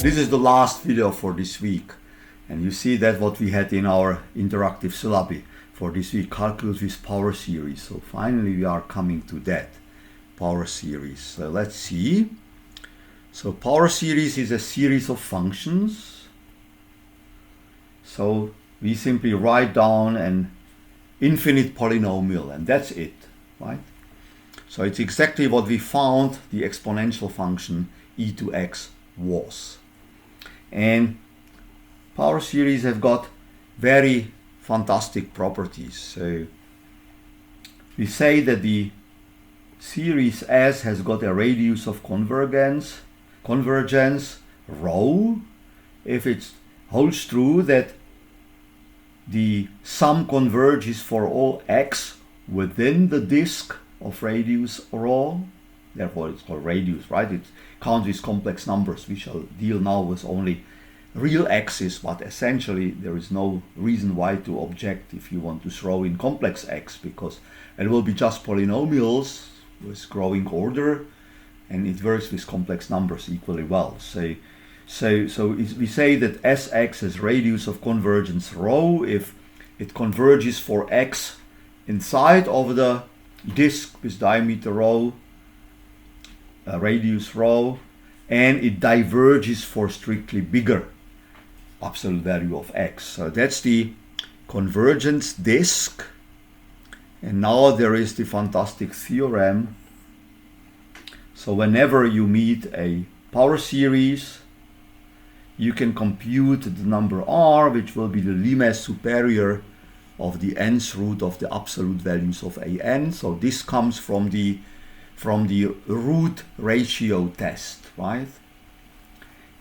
This is the last video for this week, and you see that what we had in our interactive syllabi for this week, calculus with power series. So finally we are coming to that power series. So let's see. So power series is a series of functions. So we simply write down an infinite polynomial, and that's it, right? So it's exactly what we found the exponential function e to x was. And power series have got very fantastic properties. So we say that the series S has got a radius of convergence rho if it holds true that the sum converges for all x within the disk of radius rho. Therefore it's called radius, right? It counts with complex numbers. We shall deal now with only real x's, but essentially there is no reason why to object if you want to throw in complex x, because it will be just polynomials with growing order, and it works with complex numbers equally well. So we say that Sx is radius of convergence rho if it converges for x inside of the disk with diameter rho, radius rho, and it diverges for strictly bigger absolute value of x. So that's the convergence disk. And now there is the fantastic theorem. So whenever you meet a power series, you can compute the number r, which will be the Limes superior of the nth root of the absolute values of an. So this comes from the root ratio test, right?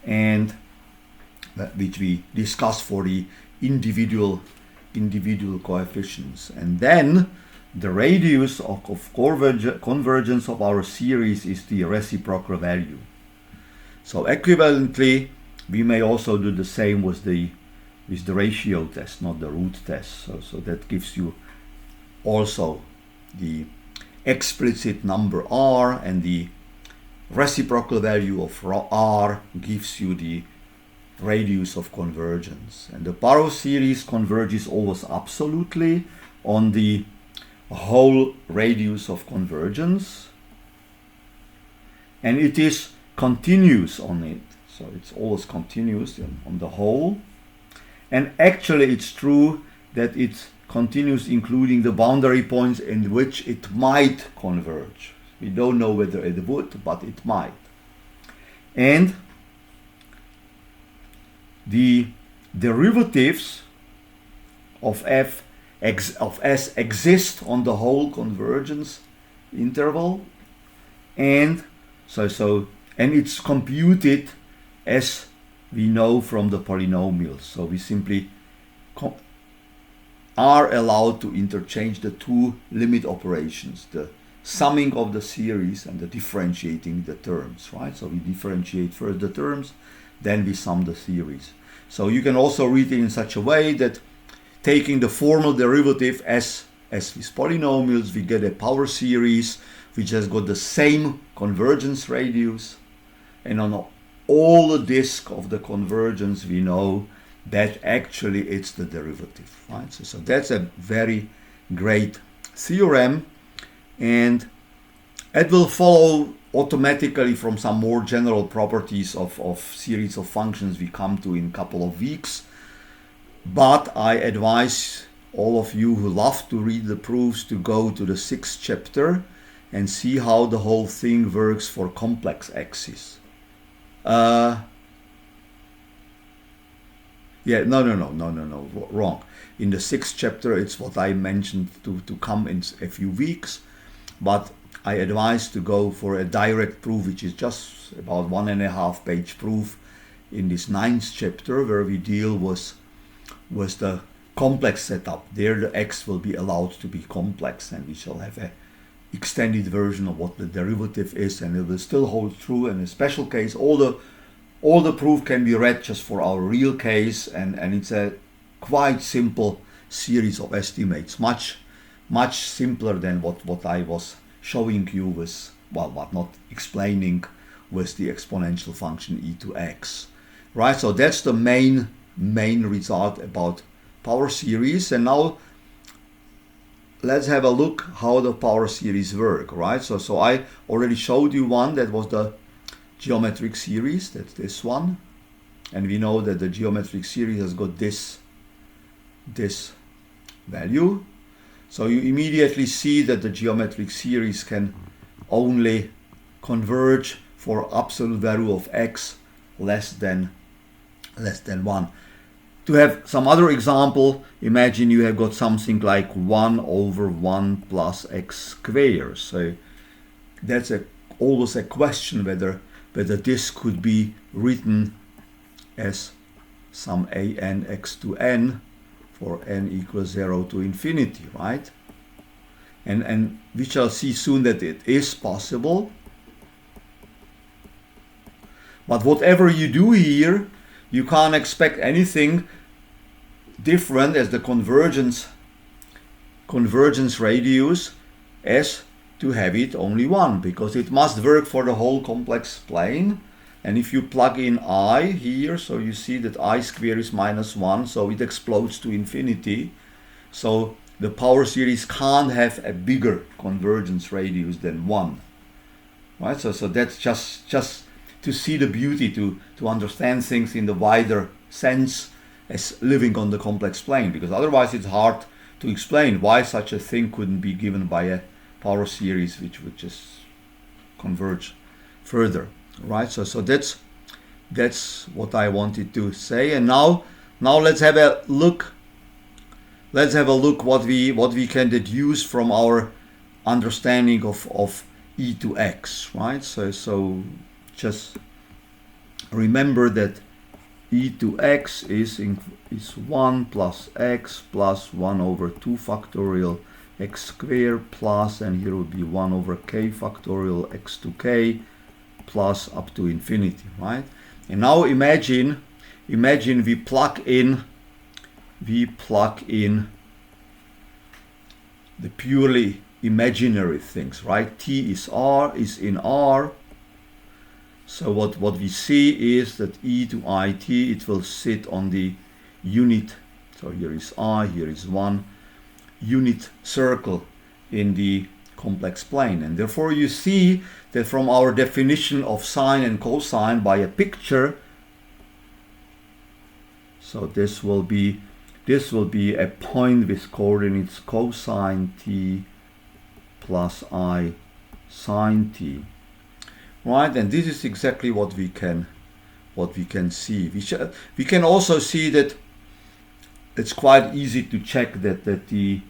And which we discussed for the individual coefficients. And then the radius of convergence of our series is the reciprocal value. So equivalently, we may also do the same with the ratio test, not the root test. So that gives you also the explicit number r, and the reciprocal value of r gives you the radius of convergence. And the power series converges always absolutely on the whole radius of convergence, and it is continuous on it. So it's always continuous on the whole. And actually it's true that it's continuous including the boundary points in which it might converge. We don't know whether it would, but it might. And the derivatives of f of s exist on the whole convergence interval, and and it's computed as we know from the polynomials. So we simply are allowed to interchange the two limit operations, the summing of the series and the differentiating the terms, right? So we differentiate first the terms, then we sum the series. So you can also read it in such a way that taking the formal derivative as with polynomials, we get a power series which has got the same convergence radius, and on all the disk of the convergence we know that actually it's the derivative, right? So that's a very great theorem, and it will follow automatically from some more general properties of series of functions we come to in a couple of weeks. But I advise all of you who love to read the proofs to go to the 6th chapter and see how the whole thing works for complex x's. No, wrong. In the 6th chapter, it's what I mentioned to come in a few weeks, but I advise to go for a direct proof, which is just about 1.5 page proof in this 9th chapter, where we deal with the complex setup. There the x will be allowed to be complex, and we shall have a extended version of what the derivative is, and it will still hold true. In a special case, all the proof can be read just for our real case, and it's a quite simple series of estimates, much simpler than what I was showing you with, well, but not explaining with the exponential function e to x. right? So that's the main result about power series. And now let's have a look how the power series work, right? So I already showed you one that was the geometric series, that's this one. And we know that the geometric series has got this value. So you immediately see that the geometric series can only converge for absolute value of x less than 1. To have some other example, imagine you have got something like 1 over 1 plus x squared. So that's always a question whether this could be written as some an x to n for n equals 0 to infinity, right? And we shall see soon that it is possible. But whatever you do here, you can't expect anything different as the convergence radius as to have it only 1, because it must work for the whole complex plane. And if you plug in I here, so you see that I squared is -1, so it explodes to infinity. So the power series can't have a bigger convergence radius than 1, right? So that's just to see the beauty, to understand things in the wider sense as living on the complex plane, because otherwise it's hard to explain why such a thing couldn't be given by a power series which would just converge further, right? So that's what I wanted to say. And now let's have a look. Let's have a look what we can deduce from our understanding of e to x, right? So just remember that e to x is 1 plus x plus 1 over 2 factorial x squared plus, and here would be 1 over k factorial x to k plus up to infinity, right? And now imagine we plug in the purely imaginary things, right? T is in R. So what we see is that e to it, it will sit on the unit. So here is I, here is 1 unit circle in the complex plane. And therefore you see that from our definition of sine and cosine by a picture, so this will be a point with coordinates cosine t plus I sine t, right? And this is exactly what we can see. We can also see that it's quite easy to check that the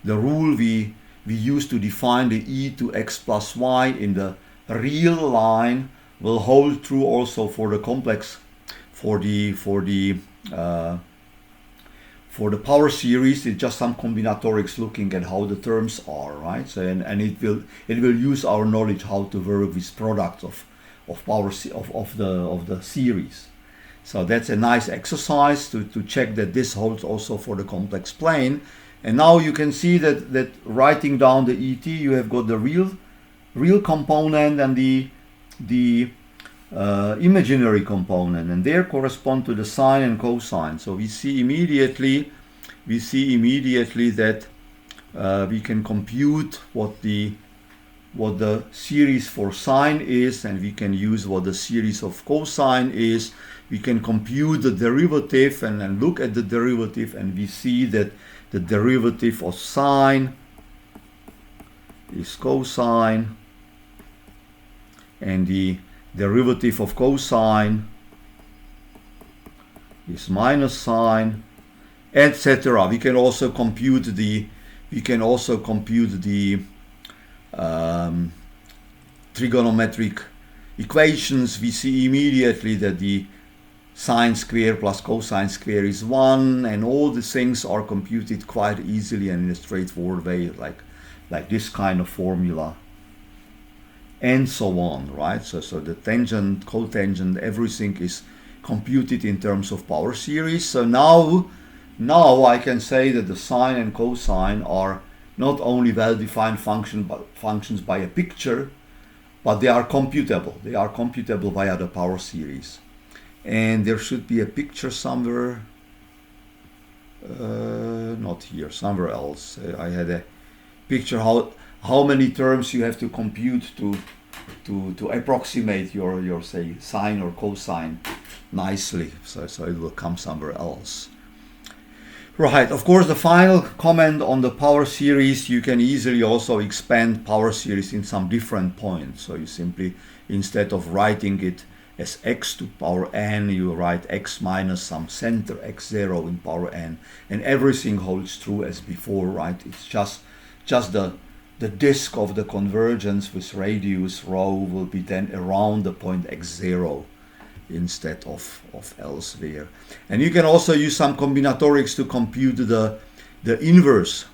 rule we use to define the e to x plus y in the real line will hold true also for the complex, for the power series. It's just some combinatorics looking at how the terms are, right? So and it will use our knowledge how to work with products of the series. So that's a nice exercise to check that this holds also for the complex plane. And now you can see that writing down the ET, you have got the real component and the imaginary component, and they correspond to the sine and cosine. So we see immediately that we can compute what the series for sine is, and we can use what the series of cosine is. We can compute the derivative and look at the derivative, and we see that the derivative of sine is cosine, and the derivative of cosine is minus sine, etc. We can also compute the trigonometric equations. We see immediately that the sine square plus cosine square is 1, and all the things are computed quite easily and in a straightforward way, like this kind of formula, and so on, right? So the tangent, cotangent, everything is computed in terms of power series. So now I can say that the sine and cosine are not only well-defined functions by a picture, but they are computable. They are computable via the power series. and there should be a picture somewhere, not here, somewhere else. I had a picture how many terms you have to compute to approximate your say sine or cosine nicely, so it will come somewhere else. Right, of course, the final comment on the power series, you can easily also expand power series in some different points. So you simply, instead of writing it as x to power n, you write x minus some center x0 in power n, and everything holds true as before, right? It's just the disk of the convergence with radius rho will be then around the point x0 instead of elsewhere. And you can also use some combinatorics to compute the inverse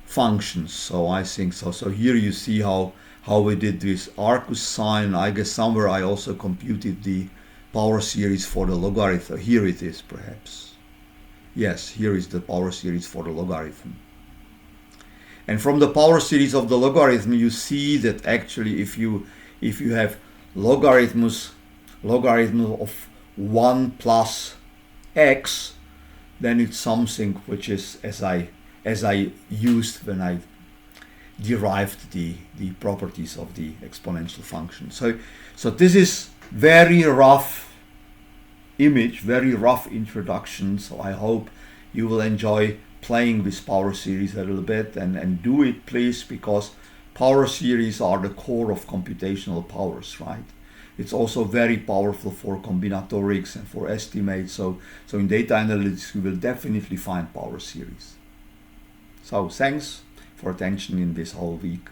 functions. So I think so. So here you see how we did this Arcus sine. I guess somewhere I also computed the power series for the logarithm. Here it is, perhaps. Yes, here is the power series for the logarithm. And from the power series of the logarithm, you see that actually if you have logarithm of 1 plus x, then it's something which is as I used when I derived the properties of the exponential function. So this is very rough image, very rough introduction. So I hope you will enjoy playing with power series a little bit, and do it please, because power series are the core of computational powers, right? It's also very powerful for combinatorics and for estimates. So in data analytics, you will definitely find power series. So thanks for attention in this whole week.